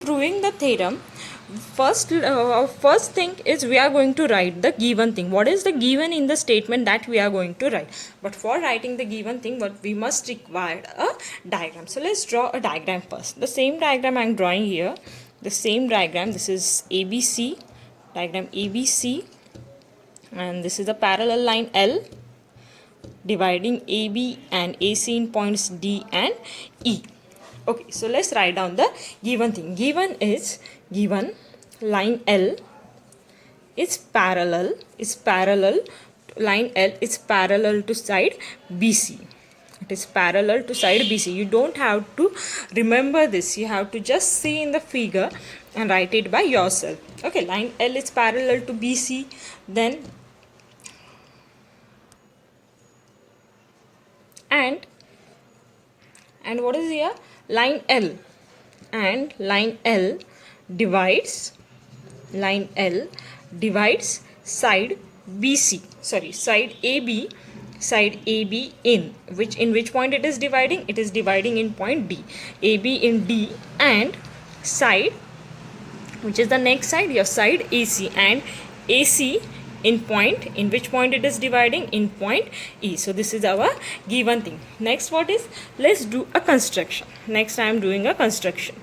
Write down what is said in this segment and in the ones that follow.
Proving the theorem, first thing is we are going to write the given thing. What is the given in the statement that we are going to write? But for writing the given thing, what we must require a diagram. So let's draw a diagram first. The same diagram I am drawing here. The same diagram. This is ABC, diagram ABC, and this is the parallel line L dividing AB and AC in points D and E. Okay, so let's write down the given thing. Given line L is parallel line L is parallel to side BC. It is parallel to side BC. You don't have to remember this. You have to just see in the figure and write it by yourself. Okay, line L is parallel to BC. Then and what is here? Line L, and line L divides side BC, side AB in which point it is dividing? It is dividing in point D. AB in D, and side, which is the next side, your side AC, and AC in which point it is dividing? In point E. So this is our given thing. Next, what is? Let's do a construction. Next I am doing a construction.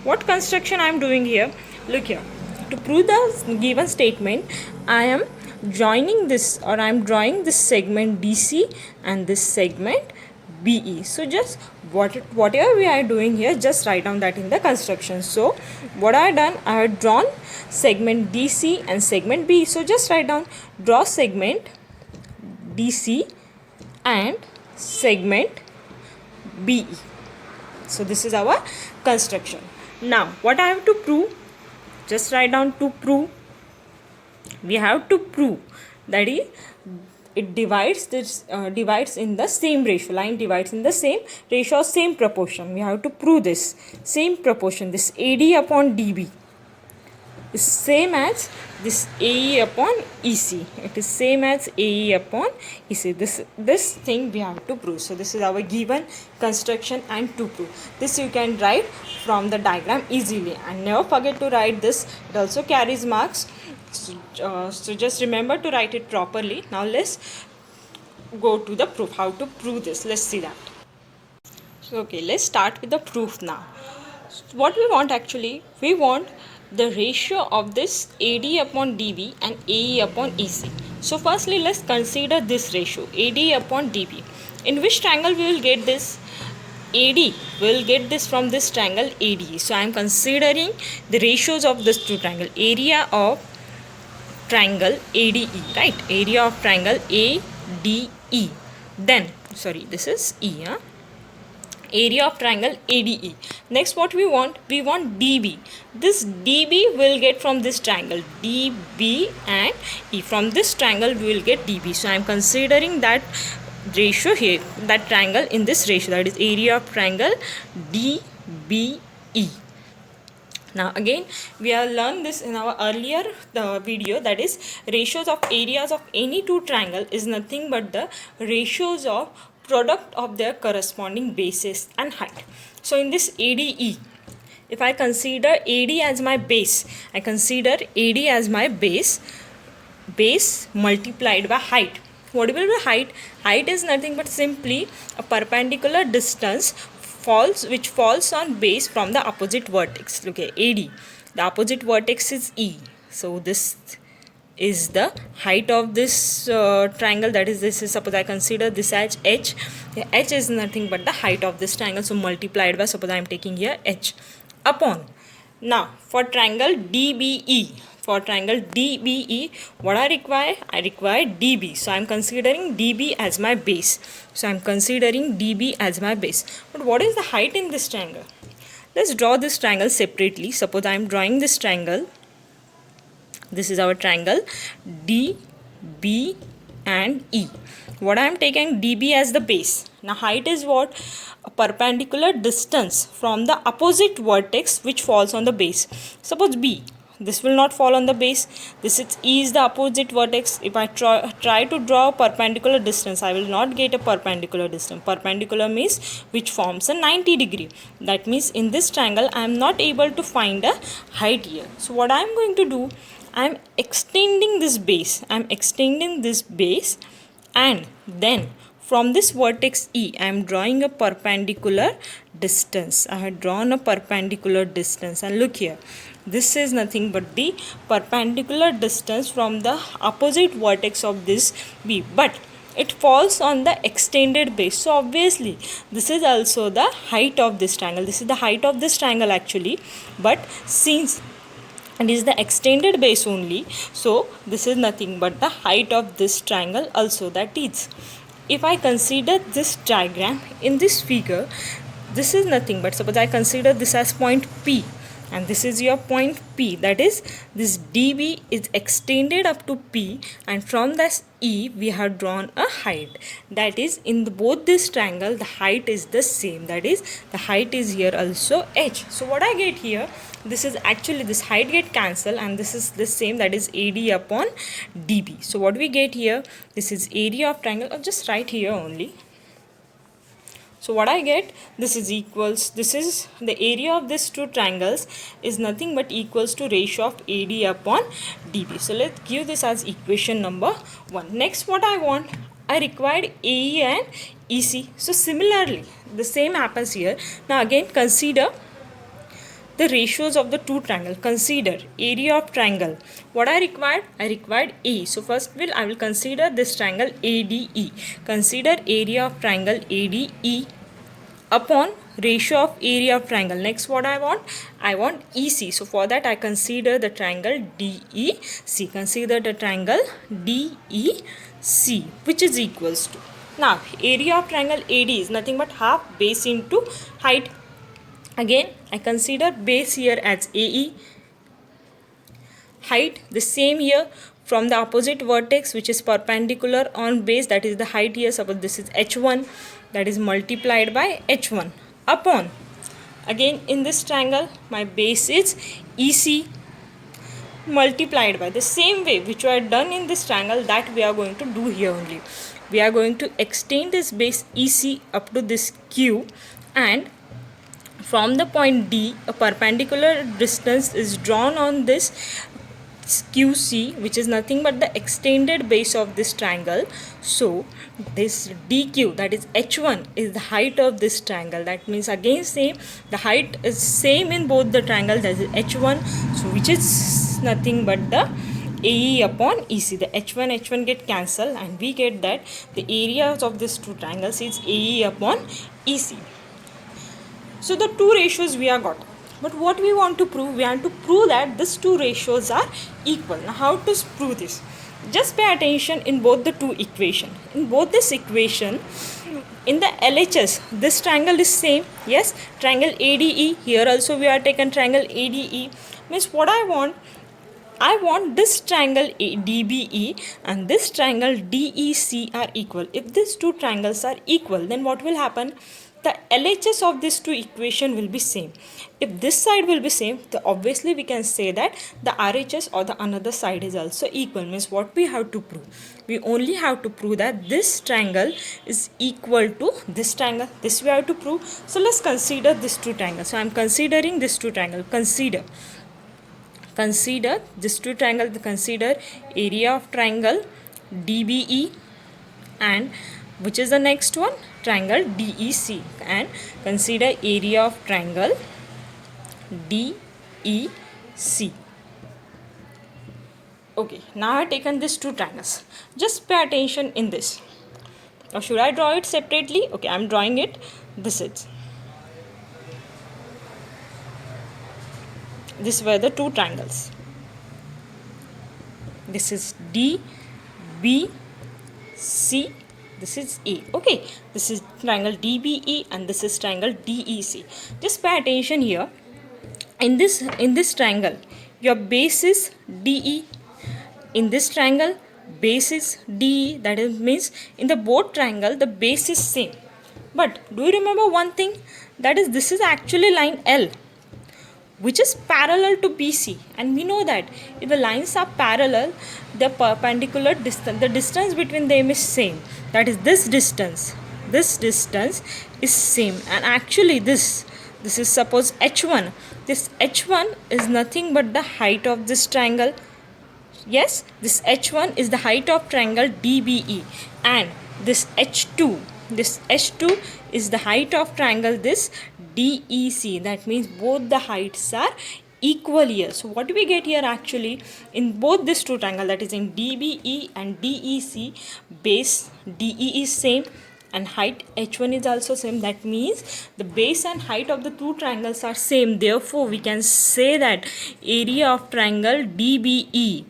What construction I am doing here? Look here. To prove the given statement, I am joining this, or I am drawing this segment DC and this segment BE. So just whatever we are doing here, just write down that in the construction. So what I have done, I have drawn segment DC and segment BE. So just write down, draw segment DC and segment BE. So this is our construction. Now what I have to prove? Just write down to prove. We have to prove that it divides in the same ratio. Line divides in the same ratio, same proportion. We have to prove this same proportion. This AD upon DB is same as this AE upon EC. It is same as AE upon EC. This thing we have to prove. So this is our given construction and to prove. This you can write from the diagram easily, and never forget to write this. It also carries marks. So just remember to write it properly. Now let's go to the proof. How to prove this? Let's see that. So okay, let's start with the proof now. So what we want actually? We want the ratio of this AD upon DB and AE upon EC. So firstly, let's consider this ratio AD upon DB. In which triangle we will get this? AD, we will get this from this triangle ADE. So I am considering the ratios of this two triangle. Area of triangle ADE, right? Area of triangle ADE. Then, this is E. Area of triangle ADE. Next, what we want? We want DB. This DB will get from this triangle DB and E. From this triangle, we will get DB. So I am considering that ratio here, that triangle in this ratio, that is area of triangle DBE. Now again, we have learned this in our earlier video, that is ratios of areas of any two triangle is nothing but the ratios of product of their corresponding bases and height. So in this ADE, if I consider AD as my base, I consider AD as my base multiplied by height. What will be height? Height is nothing but simply a perpendicular distance which falls on base from the opposite vertex. Look at AD. The opposite vertex is E. So this is the height of this triangle. That is, this is, suppose I consider this as H. H is nothing but the height of this triangle. So multiplied by, suppose I am taking here H upon. Now for triangle DBE. For triangle DBE, what I require? I require DB. So I am considering DB as my base. But what is the height in this triangle? Let's draw this triangle separately. Suppose I am drawing this triangle. This is our triangle DB and E. What I am taking? DB as the base. Now height is what? A perpendicular distance from the opposite vertex which falls on the base. Suppose B. this will not fall on the base. This is E is the opposite vertex. If I try to draw a perpendicular distance, I will not get a perpendicular distance. Perpendicular means which forms a 90 degree. That means in this triangle I am not able to find a height here. So what I am going to do, I am extending this base. I am extending this base, and then from this vertex E, I am drawing a perpendicular distance. I have drawn a perpendicular distance, and look here, this is nothing but the perpendicular distance from the opposite vertex of this B, but it falls on the extended base. So obviously this is also the height of this triangle. This is the height of this triangle actually, but since it is the extended base only, so this is nothing but the height of this triangle also. That is, if I consider this diagram in this figure, this is nothing but, suppose I consider this as point P, and this is your point P, that is this DB is extended up to P, and from this E we have drawn a height. That is, in both this triangle the height is the same, that is the height is here also H. So what I get here, this is actually, this height get cancelled, and this is the same, that is AD upon DB. So what we get here, this is area of triangle, or just write here only. So what I get, this is equals, this is the area of these two triangles is nothing but equals to ratio of AD upon DB. So let's give this as equation number 1. Next what I want, I required AE and EC. So similarly the same happens here. Now again consider the ratios of the two triangles. Consider area of triangle. What I required A. So first I will consider this triangle ADE. Consider area of triangle ADE upon ratio of area of triangle. Next what I want EC. So for that I consider the triangle DEC. Consider the triangle DEC, which is equals to, now area of triangle AD is nothing but half base into height. Again I consider base here as AE, height the same here from the opposite vertex which is perpendicular on base, that is the height here, suppose this is H1, that is multiplied by H1 upon, again in this triangle my base is EC, multiplied by the same way which we had done in this triangle, that we are going to do here only. We are going to extend this base EC up to this Q, and from the point D a perpendicular distance is drawn on this QC, which is nothing but the extended base of this triangle. So this DQ, that is H1, is the height of this triangle. That means again same, the height is same in both the triangles, that is H1, so which is nothing but the AE upon EC. The H1 get cancelled, and we get that the areas of these two triangles is AE upon EC. So the two ratios we have got. But what we want to prove? We want to prove that these two ratios are equal. Now how to prove this? Just pay attention in both the two equation. In both this equation, in the LHS, this triangle is same. Yes, triangle ADE. Here also we are taken triangle ADE. Means what I want this triangle DBE and this triangle DEC are equal. If these two triangles are equal, then what will happen? The LHS of these two equation will be same. If this side will be same, then obviously we can say that the RHS or the another side is also equal. Means what we have to prove? We only have to prove that this triangle is equal to this triangle. This we have to prove. So let's consider these two triangles. So I am considering these two triangles. Consider these two triangles. Consider area of triangle DBE, and which is the next one? Triangle DEC, and consider area of triangle DEC. Okay, now I have taken these two triangles. Just pay attention in this. Or should I draw it separately? Okay, I am drawing it. These were the two triangles. This is D, B, C. This is A. Okay, this is triangle DBE and this is triangle DEC. Just pay attention here. In this triangle, your base is DE. In this triangle, base is DE. That means in the both triangle, the base is same. But do you remember one thing? That is, this is actually line L. which is parallel to BC, and we know that if the lines are parallel, the perpendicular distance, the distance between them is same. That is this distance is same, and actually this is suppose h1. This h1 is nothing but the height of this triangle. Yes, this h1 is the height of triangle DBE, and this h2 is the height of triangle this DEC. That means both the heights are equal here. So what do we get here actually? In both these two triangle, that is in DBE and DEC, base DE is same and height h1 is also same. That means the base and height of the two triangles are same. Therefore we can say that area of triangle DBE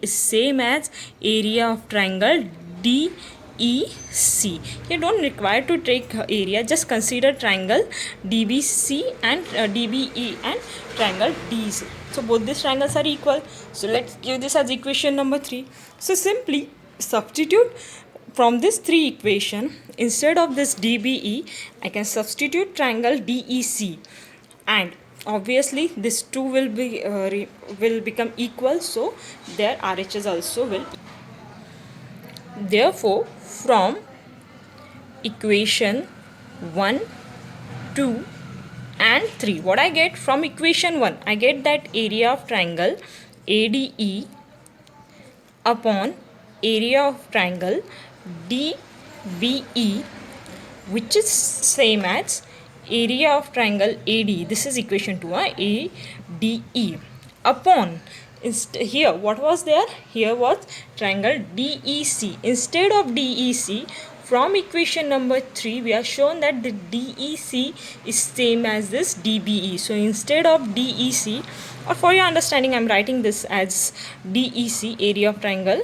is same as area of triangle DEC. You don't require to take area, just consider triangle DBC and DBE and triangle DEC. So both these triangles are equal. So let's give this as equation number 3. So simply substitute from this 3 equation. Instead of this DBE, I can substitute triangle DEC, and obviously this 2 will become equal, so their RHS also will. Therefore from equation 1, 2 and 3, what I get from equation 1? I get that area of triangle ADE upon area of triangle DBE, which is same as area of triangle AD. This is equation 2, ADE upon, here what was there? Here was triangle DEC. Instead of DEC, from equation number 3 we are shown that the DEC is same as this DBE. So instead of DEC, or for your understanding I am writing this as DEC, area of triangle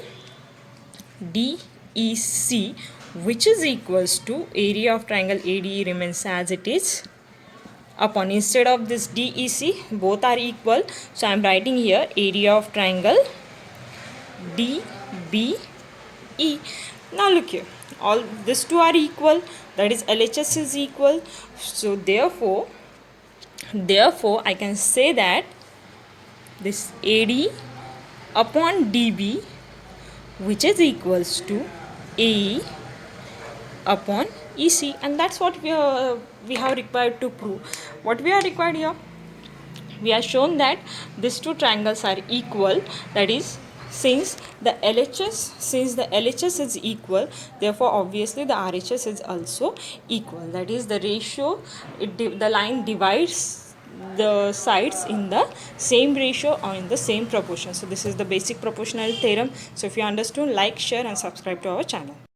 DEC, which is equals to area of triangle ADE remains as it is, upon, instead of this DEC, both are equal, so I am writing here area of triangle DBE. Now look here, all these two are equal, that is LHS is equal. So therefore I can say that this AD upon DB, which is equals to AE upon EC, and that's what we have required to prove. What we are required here? We are shown that these two triangles are equal, that is since the LHS is equal, therefore obviously the RHS is also equal. That is the ratio, the line divides the sides in the same ratio or in the same proportion. So this is the basic proportional theorem. So if you understood, like, share and subscribe to our channel.